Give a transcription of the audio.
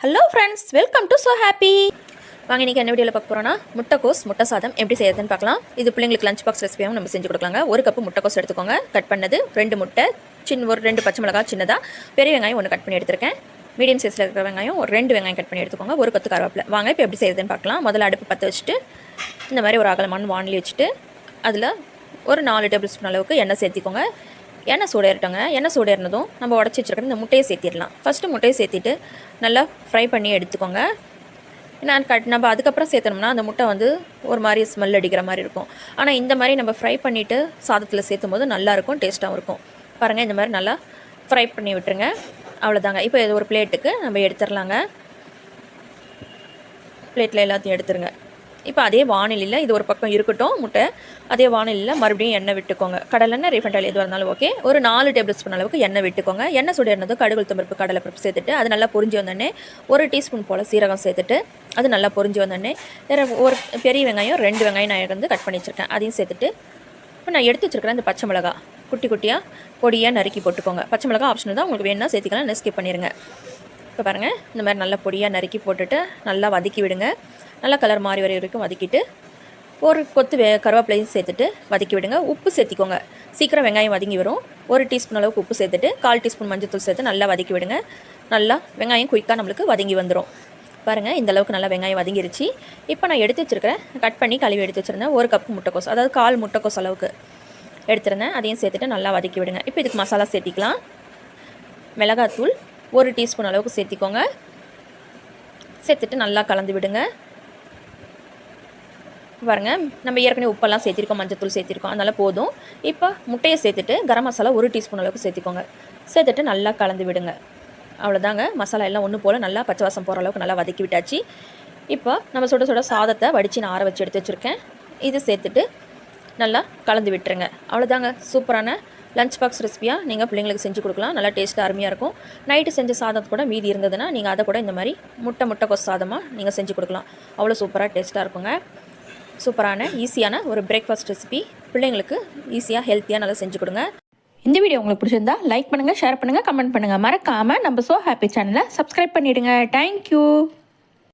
Hello friends, welcome to so happy. வாங்க இன்றைக்கி என்ன வீடியோவில் பார்க்க போகிறோன்னா முட்டைக்கோஸ் முட்டை சாதம் எப்படி செய்யறதுன்னு பார்க்கலாம். இது பிள்ளைங்களுக்கு லஞ்ச் பாக்ஸ் ரெசிபியாகவும் நம்ம செஞ்சு கொடுக்கலாங்க. ஒரு கப்பு முட்டைக்கோஸ் எடுத்துக்கோங்க, கட் பண்ணது 2 முட்டை, ஒரு 2 பச்சை மிளகாய் சின்னதாக, பெரிய வெங்காயம் 1 கட் பண்ணி எடுத்துருக்கேன். மீடியம் சைஸில் இருக்கிற வெங்காயம் ஒரு 2 வெங்காயம் கட் பண்ணி எடுத்துக்கோங்க, ஒரு கொத்து கருவேப்பிலை. வாங்க இப்போ எப்படி செய்யறதுன்னு பார்க்கலாம். முதல்ல அடுப்பு பற்ற வச்சுட்டு இந்த மாதிரி ஒரு அகலமான வானலி வச்சுட்டு அதில் ஒரு 4 டேபிள் ஸ்பூன் அளவுக்கு எண்ணெய் சேர்த்திக்கோங்க. எண்ணெய் சூடேறட்டோங்க. எண்ணெய் சூடேறினதும் நம்ம உடச்சி வச்சுருக்கிற இந்த முட்டையை சேர்த்திடலாம். ஃபஸ்ட்டு முட்டையை சேர்த்திட்டு நல்லா ஃப்ரை பண்ணி எடுத்துக்கோங்க. நம்ம அதுக்கப்புறம் சேர்த்தனோம்னா அந்த முட்டை வந்து ஒரு மாதிரி ஸ்மெல் அடிக்கிற மாதிரி இருக்கும். ஆனால் இந்த மாதிரி நம்ம ஃப்ரை பண்ணிவிட்டு சாதத்தில் சேர்த்தும் போது நல்லாயிருக்கும், டேஸ்ட்டாகவும் இருக்கும். பாருங்கள், இந்த மாதிரி நல்லா ஃப்ரை பண்ணி விட்டுருங்க. அவ்வளோதாங்க. இப்போ இது ஒரு பிளேட்டுக்கு நம்ம எடுத்துடலாங்க. பிளேட்டில் எல்லாத்தையும் எடுத்துருங்க. இப்போ அதே வானிலையில் இது ஒரு பக்கம் இருக்கட்டும் முட்டை. அதே வானிலையில் மறுபடியும் எண்ணெய் விட்டுக்கோங்க. கடலெண்ணெய், ரீஃபைண்ட் ஆயில் எதுவாக இருந்தாலும் ஓகே. ஒரு 4 டேபிள் ஸ்பூன் அளவுக்கு எண்ணெய் விட்டுக்கோங்க. எண்ணெய் சுடேறினதும் கடுகு, உளுத்தம்பருப்பு, கடலைப்பருப்பு சேர்த்துட்டு அது நல்லா பொரிஞ்சு வந்தோடனே 1 டீஸ்பூன் போல் சீரகம் சேர்த்துட்டு அது நல்லா பொரிஞ்சு வந்தோடனே ஒரு பெரிய வெங்காயம் 2 வெங்காயம் நான் வந்து கட் பண்ணி வச்சுருக்கேன், அதையும் சேர்த்துட்டு இப்போ நான் எடுத்து வச்சுருக்கிறேன் இந்த பச்சை மிளகா குட்டி குட்டியாக பொடியாக நறுக்கி போட்டுக்கோங்க. பச்சை மிளகா ஆப்ஷனல் தான், உங்களுக்கு வேணும்னா சேர்த்திக்கலாம், ஸ்கிப் பண்ணிடுங்க. இப்போ பாருங்கள், இந்த மாதிரி நல்லா பொடியாக நறுக்கி போட்டுட்டு நல்லா வதக்கி விடுங்க. நல்லா கலர் மாறி வர வரைக்கும் வதக்கிட்டு ஒரு கொத்து கருவேப்பிலையும் சேர்த்துட்டு வதக்கி விடுங்க. உப்பு சேர்த்திக்கோங்க, சீக்கிரம் வெங்காயம் வதங்கி வரும். 1 டீஸ்பூன் அளவுக்கு உப்பு சேர்த்துட்டு 1/4 டீஸ்பூன் மஞ்சள் சேர்த்து நல்லா வதக்கி விடுங்க. நல்லா வெங்காயம் குயிக்காக நம்மளுக்கு வதங்கி வந்துடும். பாருங்கள், இந்த அளவுக்கு நல்லா வெங்காயம் வதங்கிருச்சு. இப்போ நான் எடுத்து வச்சுருக்கிறேன், கட் பண்ணி கழுவி எடுத்து வச்சுருந்தேன் 1 கப் முட்டைக்கோஸ், அதாவது 1/4 முட்டைக்கோஸ் அளவுக்கு எடுத்துருந்தேன். அதையும் சேர்த்துட்டு நல்லா வதக்கி விடுங்க. இப்போ இதுக்கு மசாலா சேர்த்திக்கலாம். மிளகாத்தூள் 1 டீஸ்பூன் அளவுக்கு சேர்த்திக்கோங்க. சேர்த்துட்டு நல்லா கலந்து விடுங்க. பாருங்கள், நம்ம ஏற்கனவே உப்பெல்லாம் சேர்த்திருக்கோம், மஞ்சத்தூள் சேர்த்திருக்கோம், அதனால் போதும். இப்போ முட்டையை சேர்த்துட்டு கரம் மசாலா 1 டீஸ்பூன் அளவுக்கு சேர்த்திக்கோங்க. சேர்த்துட்டு நல்லா கலந்து விடுங்க. அவ்வளோதாங்க. மசாலா எல்லாம் ஒன்று போல் நல்லா பச்சை வாசம் போகிற அளவுக்கு நல்லா வதக்கி விட்டாச்சு. இப்போ நம்ம சுட சுட சாதத்தை வடித்து நான் ஆற வச்சு எடுத்து வச்சுருக்கேன், இது சேர்த்துட்டு நல்லா கலந்து விட்டுருங்க. அவ்வளோதாங்க. சூப்பரான லஞ்ச் பாக்ஸ் ரெசிபியாக நீங்கள் பிள்ளைங்களுக்கு செஞ்சு கொடுக்கலாம். நல்லா டேஸ்ட்டாக அருமையாக இருக்கும். நைட்டு செஞ்ச சாதத்து கூட மீதி இருந்ததுன்னா நீங்கள் அதை கூட இந்த மாதிரி முட்டைக்கோஸ் சாதமாக நீங்கள் செஞ்சு கொடுக்கலாம். அவ்வளோ சூப்பராக டேஸ்ட்டாக இருக்குங்க. சூப்பரான ஈஸியான ஒரு பிரேக்ஃபாஸ்ட் ரெசிபி, பிள்ளைங்களுக்கு ஈஸியாக ஹெல்த்தியாக நல்லா செஞ்சு கொடுங்க. இந்த வீடியோ உங்களுக்கு பிடிச்சிருந்தா லைக் பண்ணுங்கள், ஷேர் பண்ணுங்கள், கமெண்ட் பண்ணுங்கள். மறக்காமல் நம்ம ஸோ ஹாப்பி சேனலை சப்ஸ்கிரைப் பண்ணிவிடுங்க. தேங்க்யூ.